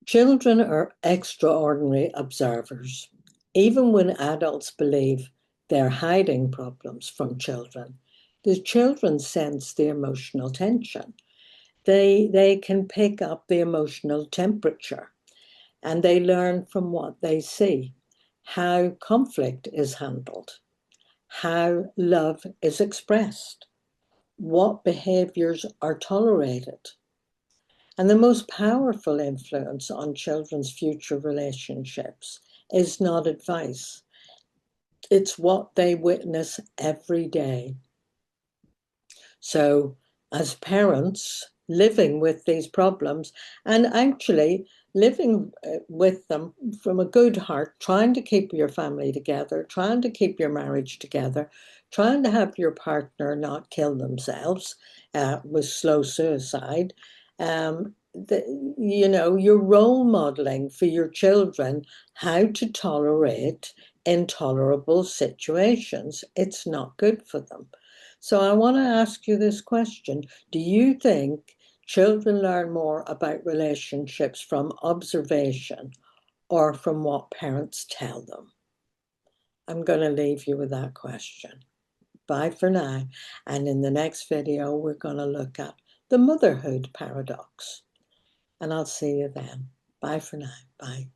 Children are extraordinary observers. Even when adults believe they're hiding problems from children, the children sense the emotional tension. They can pick up the emotional temperature and they learn from what they see, how conflict is handled, how love is expressed, what behaviors are tolerated. And the most powerful influence on children's future relationships is not advice, it's what they witness every day. So, as parents, living with these problems and actually living with them from a good heart, trying to keep your family together, trying to keep your marriage together, trying to have your partner not kill themselves with slow suicide. You're role modeling for your children how to tolerate intolerable situations. It's not good for them. So I want to ask you this question. Do you think children learn more about relationships from observation or from what parents tell them? I'm going to leave you with that question. Bye for now. And in the next video, we're going to look at the motherhood paradox. And I'll see you then. Bye for now. Bye.